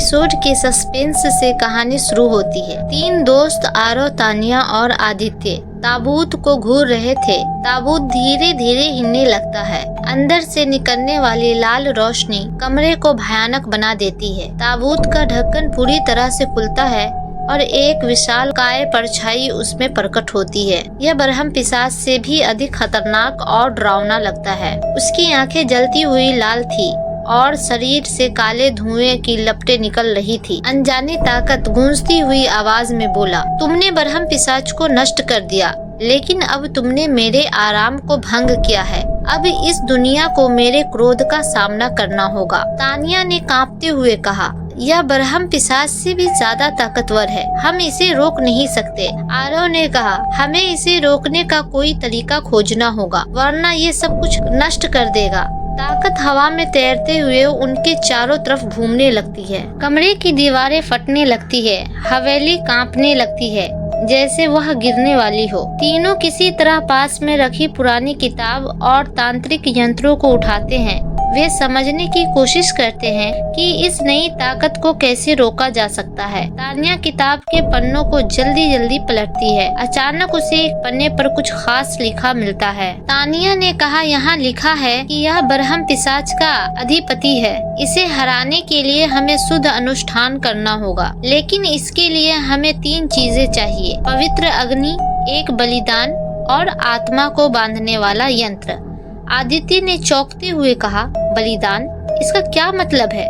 Episode के suspense से कहानी शुरू होती है। 3 दोस्त आरव, तानिया और आदित्य ताबूत को घूर रहे थे। ताबूत धीरे धीरे हिलने लगता है। अंदर से निकलने वाली लाल रोशनी कमरे को भयानक बना देती है। ताबूत का ढक्कन पूरी तरह से खुलता है और एक विशाल काय परछाई उसमें प्रकट होती है। यह बरहम पिशाच से भी अधिक खतरनाक और डरावना लगता है। उसकी आंखें जलती हुई लाल थी और शरीर से काले धुएं की लपटें निकल रही थी। अनजानी ताकत गूंजती हुई आवाज में बोला, तुमने बरहम पिशाच को नष्ट कर दिया, लेकिन अब तुमने मेरे आराम को भंग किया है। अब इस दुनिया को मेरे क्रोध का सामना करना होगा। तानिया ने कांपते हुए कहा, यह बरहम पिशाच से भी ज्यादा ताकतवर है, हम इसे रोक नहीं सकते। आरव ने कहा, हमें इसे रोकने का कोई तरीका खोजना होगा, वरना ये सब कुछ नष्ट कर देगा। ताकत हवा में तैरते हुए उनके चारों तरफ घूमने लगती है। कमरे की दीवारें फटने लगती है, हवेली कांपने लगती है जैसे वह गिरने वाली हो। तीनों किसी तरह पास में रखी पुरानी किताब और तांत्रिक यंत्रों को उठाते हैं। वे समझने की कोशिश करते हैं कि इस नई ताकत को कैसे रोका जा सकता है। तानिया किताब के पन्नों को जल्दी जल्दी पलटती है। अचानक उसे एक पन्ने पर कुछ खास लिखा मिलता है। तानिया ने कहा, यहाँ लिखा है कि यह बरहम पिशाच का अधिपति है। इसे हराने के लिए हमें शुद्ध अनुष्ठान करना होगा, लेकिन इसके लिए हमें 3 चीजें चाहिए: पवित्र अग्नि, एक बलिदान और आत्मा को बांधने वाला यंत्र। आदित्य ने चौंकते हुए कहा, बलिदान? इसका क्या मतलब है?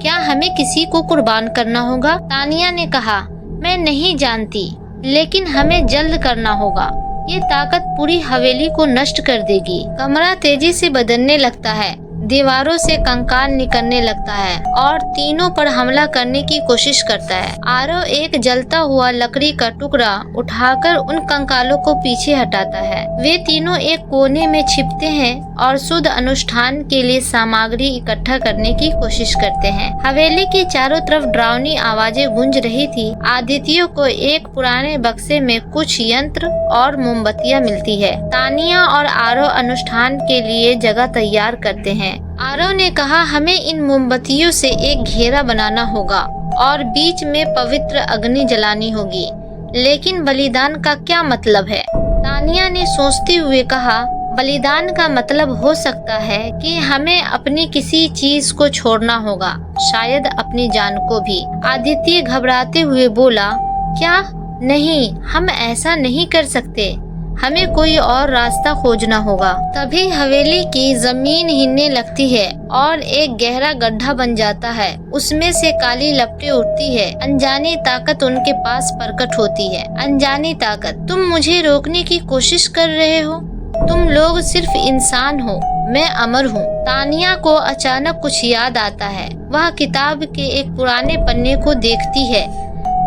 क्या हमें किसी को कुर्बान करना होगा? तानिया ने कहा, मैं नहीं जानती, लेकिन हमें जल्द करना होगा। ये ताकत पूरी हवेली को नष्ट कर देगी। कमरा तेजी से बदलने लगता है, दीवारों से कंकाल निकलने लगता है और तीनों पर हमला करने की कोशिश करता है। आरव एक जलता हुआ लकड़ी का टुकड़ा उठाकर उन कंकालों को पीछे हटाता है। वे तीनों एक कोने में छिपते हैं और शुद्ध अनुष्ठान के लिए सामग्री इकट्ठा करने की कोशिश करते हैं। हवेली की चारों तरफ डरावनी आवाजें गूंज रही थी। आदित्य को एक पुराने बक्से में कुछ यंत्र और मोमबत्तियां मिलती है। तानिया और आरव अनुष्ठान के लिए जगह तैयार करते हैं। आरव ने कहा, हमें इन मोमबत्तियों से एक घेरा बनाना होगा और बीच में पवित्र अग्नि जलानी होगी। लेकिन बलिदान का क्या मतलब है? तानिया ने सोचते हुए कहा, बलिदान का मतलब हो सकता है कि हमें अपनी किसी चीज को छोड़ना होगा, शायद अपनी जान को भी। आदित्य घबराते हुए बोला, क्या? नहीं, हम ऐसा नहीं कर सकते, हमें कोई और रास्ता खोजना होगा। तभी हवेली की जमीन हिलने लगती है और एक गहरा गड्ढा बन जाता है। उसमें से काली लपटें उठती है। अनजानी ताकत उनके पास प्रकट होती है। अनजानी ताकत, तुम मुझे रोकने की कोशिश कर रहे हो? तुम लोग सिर्फ इंसान हो, मैं अमर हूँ। तानिया को अचानक कुछ याद आता है। वह किताब के एक पुराने पन्ने को देखती है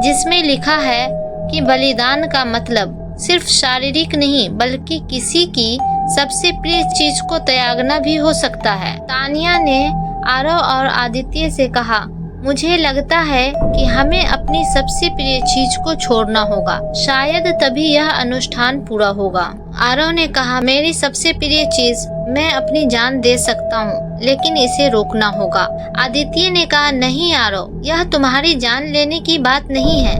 जिसमें लिखा है कि बलिदान का मतलब सिर्फ शारीरिक नहीं, बल्कि किसी की सबसे प्रिय चीज को त्यागना भी हो सकता है। तानिया ने आरव और आदित्य से कहा, मुझे लगता है कि हमें अपनी सबसे प्रिय चीज को छोड़ना होगा, शायद तभी यह अनुष्ठान पूरा होगा। आरव ने कहा, मेरी सबसे प्रिय चीज, मैं अपनी जान दे सकता हूँ, लेकिन इसे रोकना होगा। आदित्य ने कहा, नहीं आरव, यह तुम्हारी जान लेने की बात नहीं है,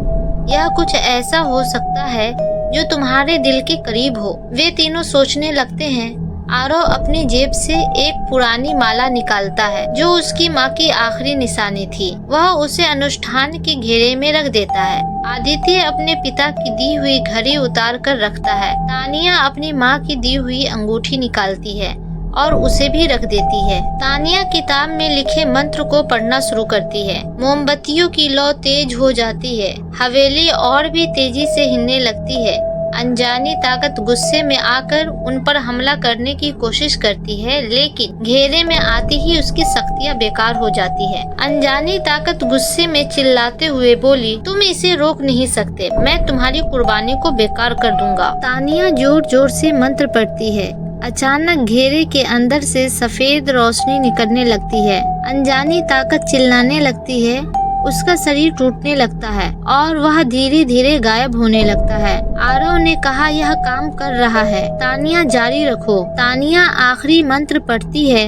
यह कुछ ऐसा हो सकता है जो तुम्हारे दिल के करीब हो। वे तीनों सोचने लगते हैं। आरव अपनी जेब से एक पुरानी माला निकालता है जो उसकी माँ की आखिरी निशानी थी। वह उसे अनुष्ठान के घेरे में रख देता है। आदित्य अपने पिता की दी हुई घड़ी उतार कर रखता है। तानिया अपनी माँ की दी हुई अंगूठी निकालती है और उसे भी रख देती है। तानिया किताब में लिखे मंत्र को पढ़ना शुरू करती है। मोमबत्तियों की लौ तेज हो जाती है। हवेली और भी तेजी से हिलने लगती है। अनजानी ताकत गुस्से में आकर उन पर हमला करने की कोशिश करती है, लेकिन घेरे में आते ही उसकी शक्तियाँ बेकार हो जाती है। अनजानी ताकत गुस्से में चिल्लाते हुए बोली, तुम इसे रोक नहीं सकते, मैं तुम्हारी कुर्बानी को बेकार कर दूंगा। तानिया जोर जोर से मंत्र पढ़ती है। अचानक घेरे के अंदर से सफेद रोशनी निकलने लगती है। अनजानी ताकत चिल्लाने लगती है। उसका शरीर टूटने लगता है और वह धीरे धीरे गायब होने लगता है। आरव ने कहा, यह काम कर रहा है, तानिया जारी रखो। तानिया आखिरी मंत्र पढ़ती है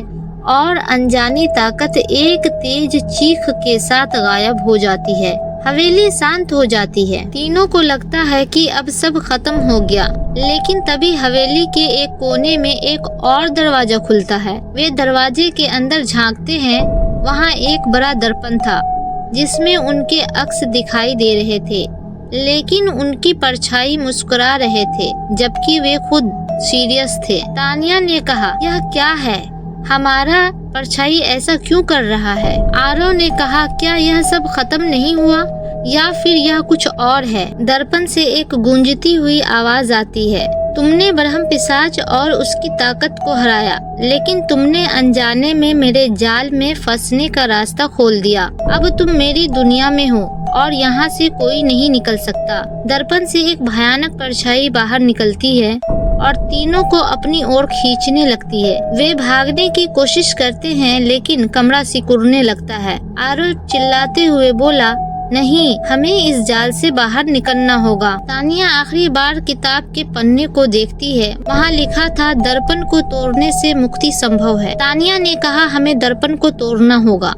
और अनजानी ताकत एक तेज चीख के साथ गायब हो जाती है। हवेली शांत हो जाती है। तीनों को लगता है कि अब सब खत्म हो गया, लेकिन तभी हवेली के एक कोने में एक और दरवाजा खुलता है। वे दरवाजे के अंदर झांकते हैं। वहाँ एक बड़ा दर्पण था जिसमें उनके अक्स दिखाई दे रहे थे, लेकिन उनकी परछाई मुस्कुरा रहे थे जबकि वे खुद सीरियस थे। तानिया ने कहा, यह क्या है? हमारा परछाई ऐसा क्यों कर रहा है? आरव ने कहा, क्या यह सब खत्म नहीं हुआ या फिर यह कुछ और है? दर्पण से एक गूंजती हुई आवाज आती है, तुमने ब्रह्म पिशाच और उसकी ताकत को हराया, लेकिन तुमने अनजाने में मेरे जाल में फंसने का रास्ता खोल दिया। अब तुम मेरी दुनिया में हो और यहाँ से कोई नहीं निकल सकता। दर्पण से एक भयानक परछाई बाहर निकलती है और तीनों को अपनी ओर खींचने लगती है। वे भागने की कोशिश करते हैं, लेकिन कमरा सिकुड़ने लगता है। आरव चिल्लाते हुए बोला, नहीं, हमें इस जाल से बाहर निकलना होगा। तानिया आखिरी बार किताब के पन्ने को देखती है। वहाँ लिखा था, दर्पण को तोड़ने से मुक्ति संभव है। तानिया ने कहा, हमें दर्पण को तोड़ना होगा।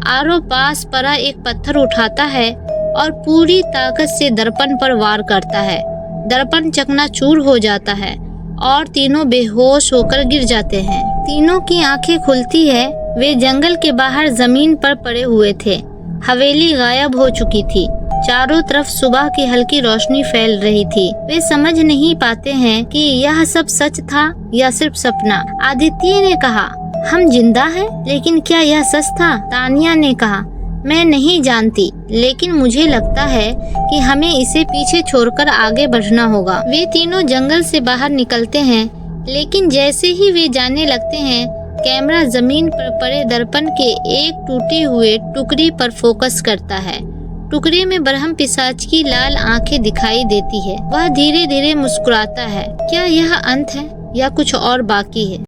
आरव पास पड़ा एक पत्थर उठाता है और पूरी ताकत से दर्पण पर वार करता है। दर्पण चकनाचूर हो जाता है और तीनों बेहोश होकर गिर जाते हैं। तीनों की आंखें खुलती है। वे जंगल के बाहर जमीन पर पड़े हुए थे। हवेली गायब हो चुकी थी। चारों तरफ सुबह की हल्की रोशनी फैल रही थी। वे समझ नहीं पाते हैं कि यह सब सच था या सिर्फ सपना। आदित्य ने कहा, हम जिंदा हैं, लेकिन क्या यह सच था? तानिया ने कहा, मैं नहीं जानती, लेकिन मुझे लगता है कि हमें इसे पीछे छोड़कर आगे बढ़ना होगा। वे तीनों जंगल से बाहर निकलते हैं, लेकिन जैसे ही वे जाने लगते हैं, कैमरा जमीन पर पड़े दर्पण के एक टूटे हुए टुकड़ी पर फोकस करता है। टुकड़े में ब्रह्म पिशाच की लाल आंखें दिखाई देती है। वह धीरे धीरे मुस्कुराता है। क्या यह अंत है या कुछ और बाकी है?